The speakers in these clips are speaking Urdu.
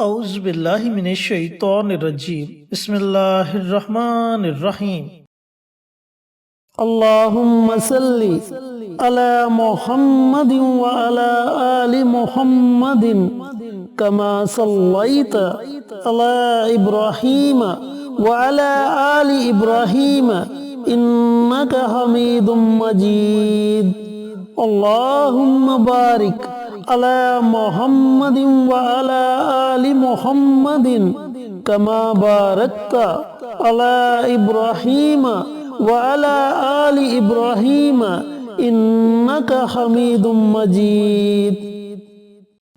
اعوذ باللہ من الشیطان الرجیم بسم اللہ الرحمن الرحیم اللہم صلی علی محمد وعلی آل محمد کما صلیت علی ابراہیم وعلی آل ابراہیم انکا حمید مجید اللہم بارک علی محمد وعلی آل محمد کما بارکت علی ابراہیم وعلی آل ابراہیم انکا حمید مجید۔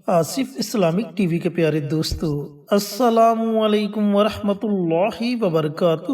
آصف اسلامک ٹی وی کے پیارے دوستو، السلام علیکم ورحمۃ اللہ وبرکاتہ۔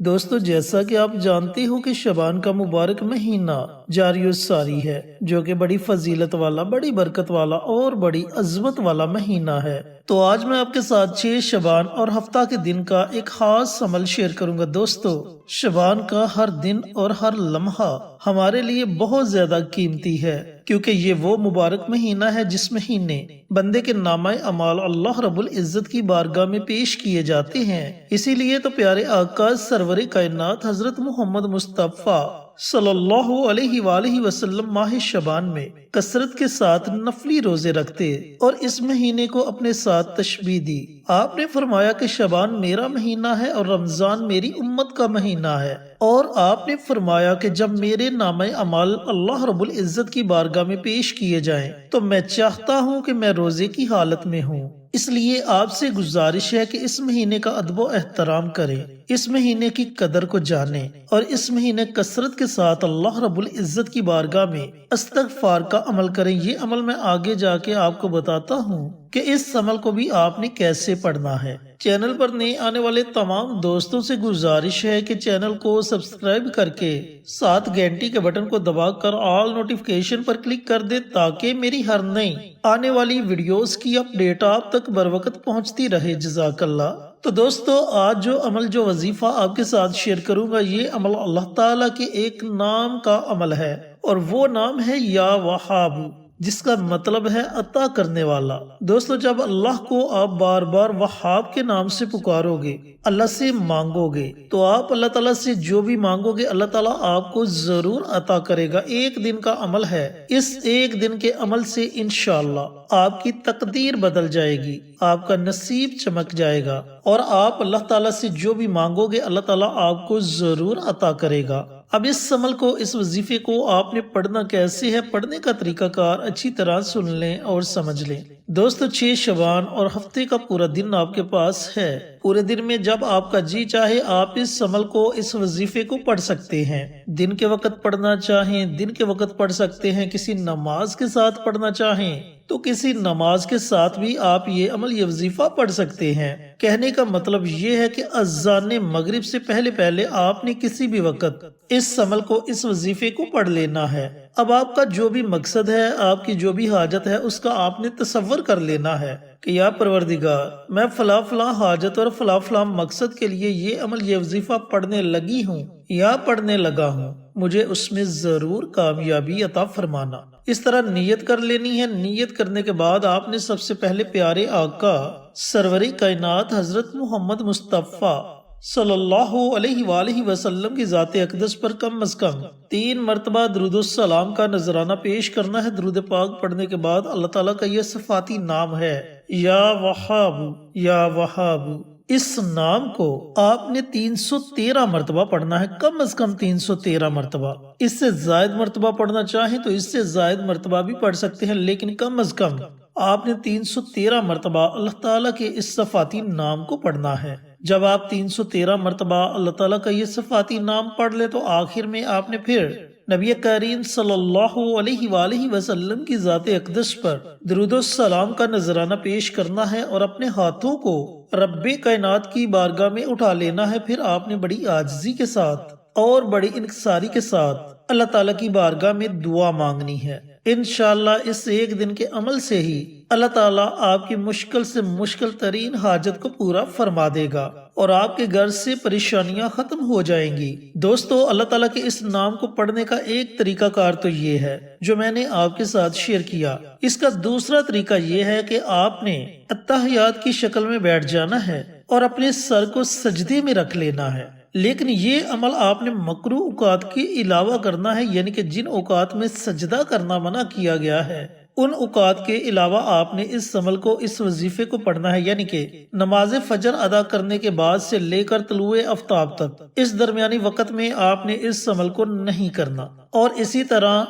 دوستو، جیسا کہ آپ جانتے ہو کہ شعبان کا مبارک مہینہ جاری و ساری ہے، جو کہ بڑی فضیلت والا، بڑی برکت والا اور بڑی عظمت والا مہینہ ہے۔ تو آج میں آپ کے ساتھ 6 شعبان اور ہفتہ کے دن کا ایک خاص عمل شیئر کروں گا۔ دوستو، شعبان کا ہر دن اور ہر لمحہ ہمارے لیے بہت زیادہ قیمتی ہے، کیونکہ یہ وہ مبارک مہینہ ہے جس مہینے بندے کے نامہ اعمال اللہ رب العزت کی بارگاہ میں پیش کیے جاتے ہیں۔ اسی لیے تو پیارے آقا سرور کائنات حضرت محمد مصطفیٰ صلی اللہ علیہ وآلہ وسلم ماہ شعبان میں کثرت کے ساتھ نفلی روزے رکھتے اور اس مہینے کو اپنے ساتھ تشبیہ دی۔ آپ نے فرمایا کہ شعبان میرا مہینہ ہے اور رمضان میری امت کا مہینہ ہے، اور آپ نے فرمایا کہ جب میرے نامہ اعمال اللہ رب العزت کی بارگاہ میں پیش کیے جائیں تو میں چاہتا ہوں کہ میں روزے کی حالت میں ہوں۔ اس لیے آپ سے گزارش ہے کہ اس مہینے کا ادب و احترام کریں، اس مہینے کی قدر کو جانیں، اور اس مہینے کثرت کے ساتھ اللہ رب العزت کی بارگاہ میں استغفار کا عمل کریں۔ یہ عمل میں آگے جا کے آپ کو بتاتا ہوں کہ اس عمل کو بھی آپ نے کیسے پڑھنا ہے۔ چینل پر نئے آنے والے تمام دوستوں سے گزارش ہے کہ چینل کو سبسکرائب کر کے ساتھ گھنٹی کے بٹن کو دبا کر آل نوٹیفیکیشن پر کلک کر دے، تاکہ میری ہر نئی آنے والی ویڈیوز کی اپڈیٹ آپ تک بر وقت پہنچتی رہے۔ جزاک اللہ۔ تو دوستو، آج جو عمل، جو وظیفہ آپ کے ساتھ شیئر کروں گا، یہ عمل اللہ تعالیٰ کے ایک نام کا عمل ہے، اور وہ نام ہے یا وہاب، جس کا مطلب ہے عطا کرنے والا۔ دوستو، جب اللہ کو آپ بار بار وہاب کے نام سے پکارو گے، اللہ سے مانگو گے، تو آپ اللہ تعالیٰ سے جو بھی مانگو گے اللہ تعالیٰ آپ کو ضرور عطا کرے گا۔ ایک دن کا عمل ہے، اس ایک دن کے عمل سے انشاءاللہ آپ کی تقدیر بدل جائے گی، آپ کا نصیب چمک جائے گا، اور آپ اللہ تعالیٰ سے جو بھی مانگو گے اللہ تعالیٰ آپ کو ضرور عطا کرے گا۔ اب اس عمل کو، اس وظیفے کو آپ نے پڑھنا کیسے ہے، پڑھنے کا طریقہ کار اچھی طرح سن لیں اور سمجھ لیں۔ دوستو، 6 شعبان اور ہفتے کا پورا دن آپ کے پاس ہے۔ پورے دن میں جب آپ کا جی چاہے آپ اس عمل کو، اس وظیفے کو پڑھ سکتے ہیں۔ دن کے وقت پڑھنا چاہیں دن کے وقت پڑھ سکتے ہیں، کسی نماز کے ساتھ پڑھنا چاہیں تو کسی نماز کے ساتھ بھی آپ یہ عمل، یہ وظیفہ پڑھ سکتے ہیں۔ کہنے کا مطلب یہ ہے کہ اذان مغرب سے پہلے پہلے آپ نے کسی بھی وقت اس عمل کو، اس وظیفے کو پڑھ لینا ہے۔ اب آپ کا جو بھی مقصد ہے، آپ کی جو بھی حاجت ہے، اس کا آپ نے تصور کر لینا ہے کہ یا پروردگار، میں فلاں فلاں حاجت اور فلاں فلاں مقصد کے لیے یہ عمل، یہ وظیفہ پڑھنے لگی ہوں یا پڑھنے لگا ہوں، مجھے اس میں ضرور کامیابی عطا فرمانا۔ اس طرح نیت کر لینی ہے۔ نیت کرنے کے بعد آپ نے سب سے پہلے پیارے آقا سرور کائنات حضرت محمد مصطفیٰ صلی اللہ علیہ وآلہ وسلم کی ذات اقدس پر کم از کم 3 مرتبہ درود السلام کا نذرانہ پیش کرنا ہے۔ درود پاک پڑھنے کے بعد اللہ تعالیٰ کا یہ صفاتی نام ہے یا وہاب، یا وہاب، اس نام کو آپ نے 313 مرتبہ پڑھنا ہے، کم از کم 313 مرتبہ۔ اس سے زائد مرتبہ پڑھنا چاہیں تو اس سے زائد مرتبہ بھی پڑھ سکتے ہیں، لیکن کم از کم آپ نے 313 مرتبہ اللہ تعالیٰ کے اس صفاتی نام کو پڑھنا ہے۔ جب آپ 313 مرتبہ اللہ تعالیٰ کا یہ صفاتی نام پڑھ لے تو آخر میں آپ نے پھر نبی کریم صلی اللہ علیہ وآلہ وسلم کی ذات اقدس پر درود السلام کا نذرانہ پیش کرنا ہے، اور اپنے ہاتھوں کو رب کائنات کی بارگاہ میں اٹھا لینا ہے۔ پھر آپ نے بڑی عاجزی کے ساتھ اور بڑی انکساری کے ساتھ اللہ تعالیٰ کی بارگاہ میں دعا مانگنی ہے۔ انشاءاللہ اس ایک دن کے عمل سے ہی اللہ تعالیٰ آپ کی مشکل سے مشکل ترین حاجت کو پورا فرما دے گا، اور آپ کے گھر سے پریشانیاں ختم ہو جائیں گی۔ دوستو، اللہ تعالیٰ کے اس نام کو پڑھنے کا ایک طریقہ کار تو یہ ہے جو میں نے آپ کے ساتھ شیئر کیا۔ اس کا دوسرا طریقہ یہ ہے کہ آپ نے اتحیات کی شکل میں بیٹھ جانا ہے اور اپنے سر کو سجدے میں رکھ لینا ہے، لیکن یہ عمل آپ نے مکروہ اوقات کے علاوہ کرنا ہے، یعنی کہ جن اوقات میں سجدہ کرنا منع کیا گیا ہے ان اوقات کے علاوہ آپ نے اس عمل کو، اس وظیفے کو پڑھنا ہے، یعنی کہ نماز فجر ادا کرنے کے بعد سے لے کر طلوع آفتاب تک اس درمیانی وقت میں آپ نے اس عمل کو نہیں کرنا، اور اسی طرح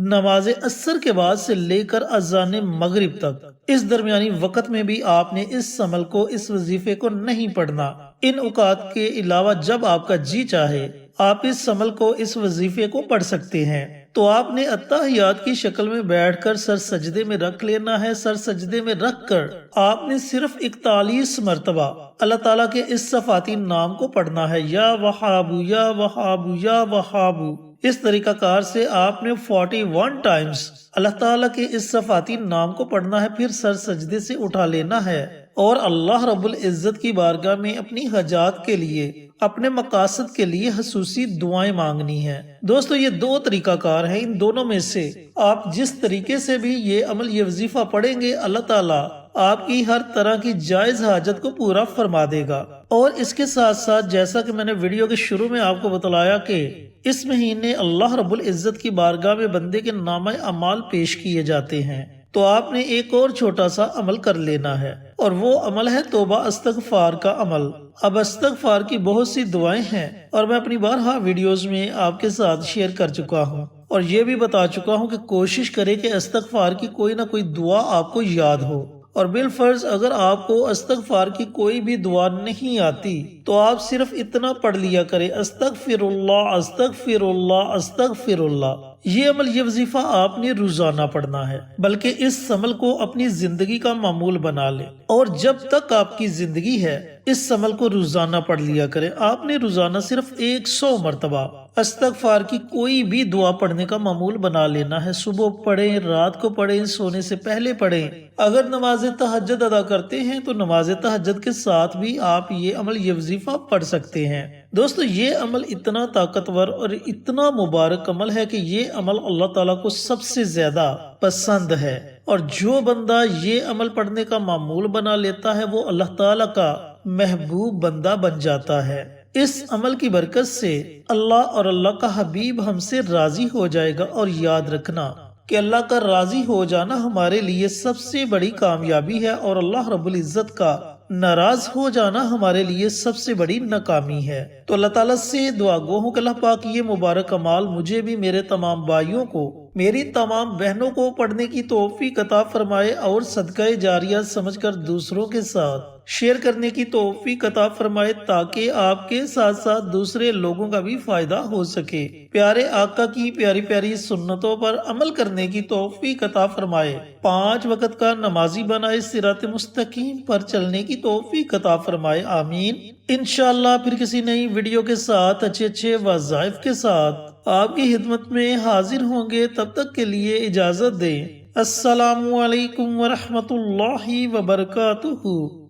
نماز عصر کے بعد سے لے کر اذان مغرب تک اس درمیانی وقت میں بھی آپ نے اس عمل کو، اس وظیفے کو نہیں پڑھنا۔ ان اوقات کے علاوہ جب آپ کا جی چاہے آپ اس عمل کو، اس وظیفے کو پڑھ سکتے ہیں۔ تو آپ نے اتحیات کی شکل میں بیٹھ کر سر سجدے میں رکھ لینا ہے۔ سر سجدے میں رکھ کر آپ نے صرف 41 مرتبہ اللہ تعالیٰ کے اس صفاتی نام کو پڑھنا ہے، یا وہابو یا وہابو یا وہابو۔ اس طریقہ کار سے آپ نے 41 ٹائمز اللہ تعالیٰ کے اس صفاتی نام کو پڑھنا ہے، پھر سر سجدے سے اٹھا لینا ہے اور اللہ رب العزت کی بارگاہ میں اپنی حاجات کے لیے، اپنے مقاصد کے لیے خصوصی دعائیں مانگنی ہیں۔ دوستو، یہ دو طریقہ کار ہیں، ان دونوں میں سے آپ جس طریقے سے بھی یہ عمل، یہ وظیفہ پڑھیں گے، اللہ تعالیٰ آپ کی ہر طرح کی جائز حاجت کو پورا فرما دے گا۔ اور اس کے ساتھ ساتھ جیسا کہ میں نے ویڈیو کے شروع میں آپ کو بتلایا کہ اس مہینے اللہ رب العزت کی بارگاہ میں بندے کے نامہ اعمال پیش کیے جاتے ہیں، تو آپ نے ایک اور چھوٹا سا عمل کر لینا ہے، اور وہ عمل ہے توبہ استغفار کا عمل۔ اب استغفار کی بہت سی دعائیں ہیں اور میں اپنی بارہا ویڈیوز میں آپ کے ساتھ شیئر کر چکا ہوں، اور یہ بھی بتا چکا ہوں کہ کوشش کریں کہ استغفار کی کوئی نہ کوئی دعا آپ کو یاد ہو، اور بالفرض اگر آپ کو استغفار کی کوئی بھی دعا نہیں آتی تو آپ صرف اتنا پڑھ لیا کریں، استغفر اللہ استغفر اللہ استغفر اللہ۔ یہ عمل، یہ وظیفہ آپ نے روزانہ پڑھنا ہے، بلکہ اس عمل کو اپنی زندگی کا معمول بنا لیں، اور جب تک آپ کی زندگی ہے اس عمل کو روزانہ پڑھ لیا کریں۔ آپ نے روزانہ صرف 100 مرتبہ استغفار کی کوئی بھی دعا پڑھنے کا معمول بنا لینا ہے۔ صبح پڑھیں، رات کو پڑھیں، سونے سے پہلے پڑھیں۔ اگر نماز تہجد ادا کرتے ہیں تو نماز تہجد کے ساتھ بھی آپ یہ عمل، یہ وظیفہ پڑھ سکتے ہیں۔ دوستو، یہ عمل اتنا طاقتور اور اتنا مبارک عمل ہے کہ یہ عمل اللہ تعالیٰ کو سب سے زیادہ پسند ہے، اور جو بندہ یہ عمل پڑھنے کا معمول بنا لیتا ہے وہ اللہ تعالیٰ کا محبوب بندہ بن جاتا ہے۔ اس عمل کی برکت سے اللہ اور اللہ کا حبیب ہم سے راضی ہو جائے گا، اور یاد رکھنا کہ اللہ کا راضی ہو جانا ہمارے لیے سب سے بڑی کامیابی ہے، اور اللہ رب العزت کا ناراض ہو جانا ہمارے لیے سب سے بڑی ناکامی ہے۔ تو اللہ تعالیٰ سے دعا گو ہوں کہ اللہ پاک یہ مبارک اعمال مجھے بھی، میرے تمام بھائیوں کو، میری تمام بہنوں کو پڑھنے کی توفیق عطا فرمائے، اور صدقہ جاریہ سمجھ کر دوسروں کے ساتھ شیئر کرنے کی توفیق عطا فرمائے، تاکہ آپ کے ساتھ ساتھ دوسرے لوگوں کا بھی فائدہ ہو سکے۔ پیارے آقا کی پیاری پیاری سنتوں پر عمل کرنے کی توفیق عطا فرمائے، 5 وقت کا نمازی بنائے، صراط مستقیم پر چلنے کی توفیق عطا فرمائے، آمین۔ انشاءاللہ پھر کسی نئی ویڈیو کے ساتھ، اچھے وظائف کے ساتھ آپ کی خدمت میں حاضر ہوں گے۔ تب تک کے لیے اجازت دیں۔ السلام علیکم ورحمۃ اللہ وبرکاتہ۔